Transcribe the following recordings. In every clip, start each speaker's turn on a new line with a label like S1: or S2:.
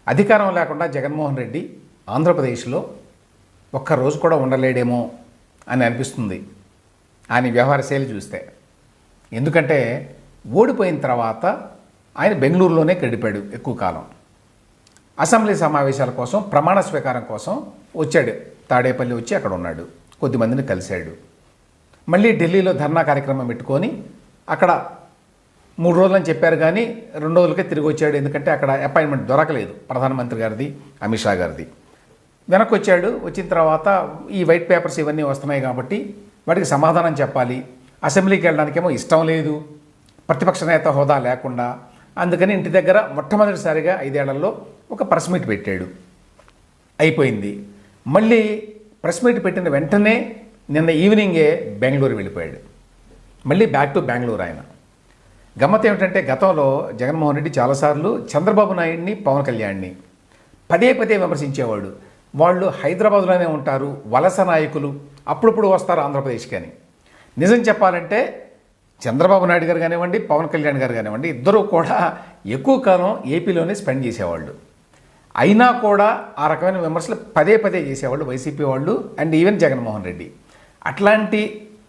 S1: అధికారం లేకుండా జగన్మోహన్ రెడ్డి ఆంధ్రప్రదేశ్లో ఒక్కరోజు కూడా ఉండలేడేమో అని అనిపిస్తుంది ఆయన వ్యవహార శైలి చూస్తే. ఎందుకంటే ఓడిపోయిన తర్వాత ఆయన బెంగళూరులోనే గడిపాడు ఎక్కువ కాలం. అసెంబ్లీ సమావేశాల కోసం ప్రమాణ స్వీకారం కోసం వచ్చాడు. తాడేపల్లి వచ్చి అక్కడ ఉన్నాడు, కొద్దిమందిని కలిశాడు. మళ్ళీ ఢిల్లీలో ధర్నా కార్యక్రమం పెట్టుకొని అక్కడ 3 రోజులని చెప్పారు కానీ 2 రోజులకే తిరిగి వచ్చాడు. ఎందుకంటే అక్కడ అపాయింట్మెంట్ దొరకలేదు ప్రధానమంత్రి గారిది, అమిత్ షా గారిది. వెనక్కి వచ్చాడు. వచ్చిన తర్వాత ఈ వైట్ పేపర్స్ ఇవన్నీ వస్తున్నాయి కాబట్టి వాటికి సమాధానం చెప్పాలి. అసెంబ్లీకి వెళ్ళడానికేమో ఇష్టం లేదు, ప్రతిపక్ష నేత హోదా లేకుండా. అందుకని ఇంటి దగ్గర మొట్టమొదటిసారిగా 5 ఏళ్లలో ఒక ప్రెస్ మీట్ పెట్టాడు. అయిపోయింది. మళ్ళీ ప్రెస్ మీట్ పెట్టిన వెంటనే నిన్న ఈవినింగే బెంగళూరు వెళ్ళిపోయాడు. మళ్ళీ బ్యాక్ టు బెంగళూరు ఆయన. గమ్మత్ ఏమిటంటే గతంలో జగన్మోహన్ రెడ్డి చాలాసార్లు చంద్రబాబు నాయుడిని, పవన్ కళ్యాణ్ని పదే పదే విమర్శించేవాడు. వాళ్ళు హైదరాబాద్లోనే ఉంటారు, వలస నాయకులు, అప్పుడప్పుడు వస్తారు ఆంధ్రప్రదేశ్కి అని. నిజం చెప్పాలంటే చంద్రబాబు నాయుడు గారు కానివ్వండి, పవన్ కళ్యాణ్ గారు కానివ్వండి, ఇద్దరూ కూడా ఎక్కువ కాలం ఏపీలోనే స్పెండ్ చేసేవాళ్ళు. అయినా కూడా ఆ రకమైన విమర్శలు పదే పదే చేసేవాళ్ళు వైసీపీ వాళ్ళు అండ్ ఈవెన్ జగన్మోహన్ రెడ్డి. అట్లాంటి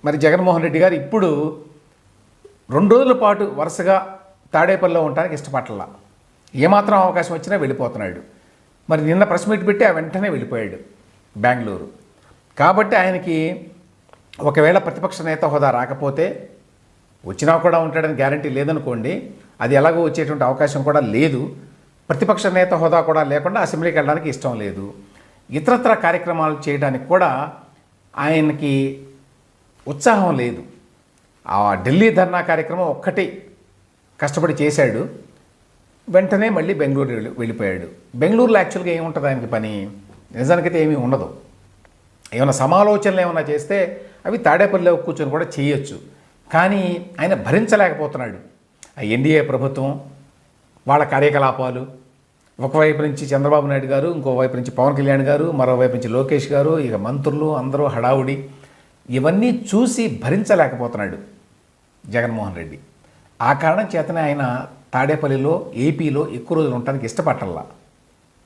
S1: మరి జగన్మోహన్ రెడ్డి గారు ఇప్పుడు 2 రోజుల పాటు వరుసగా తాడేపల్లిలో ఉండడానికి ఇష్టపడలా. ఏమాత్రం అవకాశం వచ్చినా వెళ్ళిపోతున్నాడు. మరి నిన్న ప్రెస్ మీట్ పెట్టి వెంటనే వెళ్ళిపోయాడు బెంగళూరు. కాబట్టి ఆయనకి ఒకవేళ ప్రతిపక్ష నేత హోదా రాకపోతే, వచ్చినా కూడా ఉంటాడని గ్యారంటీ లేదనుకోండి, అది ఎలాగో వచ్చేటువంటి అవకాశం కూడా లేదు. ప్రతిపక్ష నేత హోదా కూడా లేకుండా అసెంబ్లీకి వెళ్ళడానికి ఇష్టం లేదు. ఇతరత్ర కార్యక్రమాలు చేయడానికి కూడా ఆయనకి ఉత్సాహం లేదు. ఆ ఢిల్లీ ధర్నా కార్యక్రమం ఒక్కటి కష్టపడి చేశాడు. వెంటనే మళ్ళీ బెంగళూరు వెళ్ళిపోయాడు. బెంగళూరులో యాక్చువల్గా ఏముంటుంది ఆయనకి పని? నిజానికైతే ఏమీ ఉండదు. ఏమైనా సమాలోచనలు ఏమైనా చేస్తే అవి తాడేపల్లిలో కూర్చొని కూడా చేయొచ్చు. కానీ ఆయన భరించలేకపోతున్నాడు. ఆ ఎన్డీఏ ప్రభుత్వం, వాళ్ళ కార్యకలాపాలు, ఒకవైపు నుంచి చంద్రబాబు నాయుడు గారు, ఇంకోవైపు నుంచి పవన్ కళ్యాణ్ గారు, మరోవైపు నుంచి లోకేష్ గారు, ఇక మంత్రులు అందరూ హడావుడి, ఇవన్నీ చూసి భరించలేకపోతున్నాడు జగన్మోహన్ రెడ్డి. ఆ కారణం చేతనే ఆయన తాడేపల్లిలో, ఏపీలో ఎక్కువ రోజులు ఉండడానికి ఇష్టపడల్లా.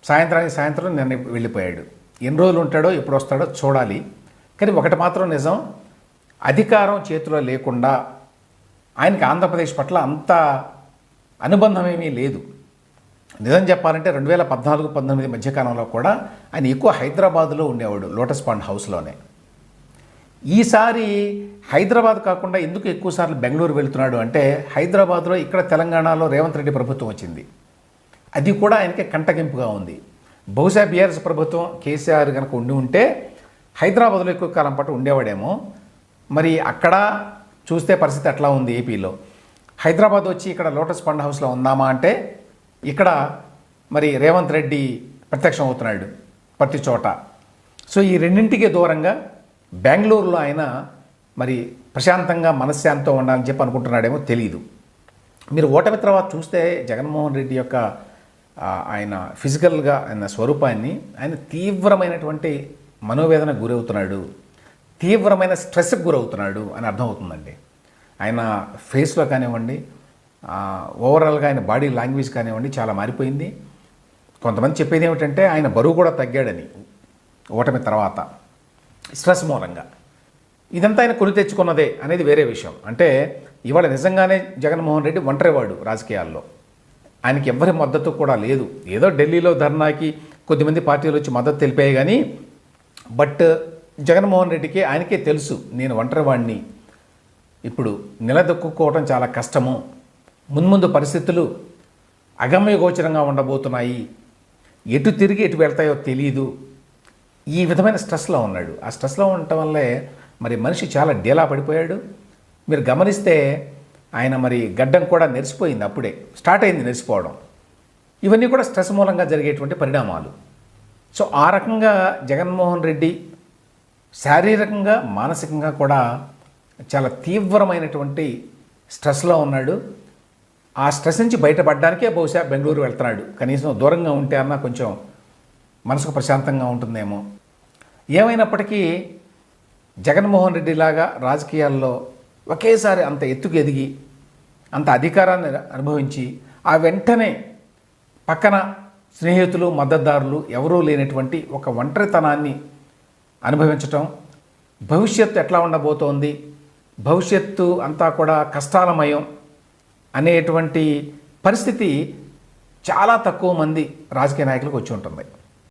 S1: సాయంత్రానికి సాయంత్రం నిన్న వెళ్ళిపోయాడు. ఎన్ని రోజులు ఉంటాడో, ఎప్పుడు వస్తాడో చూడాలి. కానీ ఒకటి మాత్రం నిజం, అధికారం చేతిలో లేకుండా ఆయనకి ఆంధ్రప్రదేశ్ పట్ల అంత అనుబంధం ఏమీ లేదు. నిజం చెప్పాలంటే 2014-19 మధ్యకాలంలో కూడా ఆయన ఎక్కువ హైదరాబాదులో ఉండేవాడు, లోటస్ పాండ్ హౌస్లోనే. ఈసారి హైదరాబాద్ కాకుండా ఎందుకు ఎక్కువసార్లు బెంగళూరు వెళ్తున్నాడు అంటే, హైదరాబాద్లో ఇక్కడ తెలంగాణలో రేవంత్ రెడ్డి ప్రభుత్వం వచ్చింది. అది కూడా ఆయనకి కంటగింపుగా ఉంది. బహుశా బీఆర్ఎస్ ప్రభుత్వం, కేసీఆర్ కనుక ఉండి ఉంటే హైదరాబాద్లో ఎక్కువ కాలం పాటు ఉండేవాడేమో. మరి అక్కడ చూస్తే పరిస్థితి ఎట్లా ఉంది ఏపీలో. హైదరాబాద్ వచ్చి ఇక్కడ లోటస్ పండ్ హౌస్లో ఉందామా అంటే ఇక్కడ మరి రేవంత్ రెడ్డి ప్రత్యక్షం అవుతున్నాడు ప్రతి చోట. సో ఈ రెండింటికి దూరంగా బెంగళూరులో ఆయన మరి ప్రశాంతంగా మనశ్శాంతితో ఉండాలని చెప్పి అనుకుంటున్నాడేమో తెలియదు. మీరు ఓటమి తర్వాత చూస్తే జగన్మోహన్ రెడ్డి యొక్క ఆయన ఫిజికల్గా ఆయన స్వరూపాన్ని, ఆయన తీవ్రమైనటువంటి మనోవేదనకు గురవుతున్నాడు, తీవ్రమైన స్ట్రెస్కి గురవుతున్నాడు అని అర్థమవుతుందండి. ఆయన ఫేస్లో కానివ్వండి, ఓవరాల్గా ఆయన బాడీ లాంగ్వేజ్ కానివ్వండి చాలా మారిపోయింది. కొంతమంది చెప్పేది ఏమిటంటే ఆయన బరువు కూడా తగ్గాడని ఓటమి తర్వాత, స్ట్రెస్ మూలంగా. ఇదంతా ఆయన కొని తెచ్చుకున్నదే అనేది వేరే విషయం. అంటే ఇవాళ నిజంగానే జగన్మోహన్ రెడ్డి ఒంటరివాడు రాజకీయాల్లో. ఆయనకి ఎవ్వరి మద్దతు కూడా లేదు. ఏదో ఢిల్లీలో ధర్నాకి కొద్దిమంది పార్టీలు వచ్చి మద్దతు తెలిపాయి కానీ, బట్ జగన్మోహన్ రెడ్డికి ఆయనకే తెలుసు, నేను ఒంటరివాడిని, ఇప్పుడు నిలదొక్కుకోవడం చాలా కష్టము, మున్ముందు పరిస్థితులు అగమ్యగోచరంగా ఉండబోతున్నాయి, ఎటు తిరిగి ఎటు వెళ్తాయో తెలియదు, ఈ విధమైన స్ట్రెస్లో ఉన్నాడు. ఆ స్ట్రెస్లో ఉండటం వల్లే మరి మనిషి చాలా డేలా పడిపోయాడు. మీరు గమనిస్తే ఆయన మరి గడ్డం కూడా నెరిసిపోయింది, అప్పుడే స్టార్ట్ అయింది నెరిసిపోవడం. ఇవన్నీ కూడా స్ట్రెస్ మూలంగా జరిగేటువంటి పరిణామాలు. సో ఆ రకంగా జగన్మోహన్ రెడ్డి శారీరకంగా, మానసికంగా కూడా చాలా తీవ్రమైనటువంటి స్ట్రెస్లో ఉన్నాడు. ఆ స్ట్రెస్ నుంచి బయటపడడానికే బహుశా బెంగళూరు వెళ్తున్నాడు. కనీసం దూరంగా ఉంటే అన్నా కొంచెం మనసుకు ప్రశాంతంగా ఉంటుందేమో. ఏమైనప్పటికీ జగన్మోహన్ రెడ్డి లాగా రాజకీయాల్లో ఒకేసారి అంత ఎత్తుకు ఎదిగి, అంత అధికారాన్ని అనుభవించి, ఆ వెంటనే పక్కన స్నేహితులు మద్దతుదారులు ఎవరూ లేనటువంటి ఒక ఒంటరితనాన్ని అనుభవించటం, భవిష్యత్తు ఎట్లా ఉండబోతోంది, భవిష్యత్తు అంతా కూడా కష్టాలమయం అనేటువంటి పరిస్థితి చాలా తక్కువ మంది రాజకీయ నాయకులకు వచ్చి ఉంటుంది.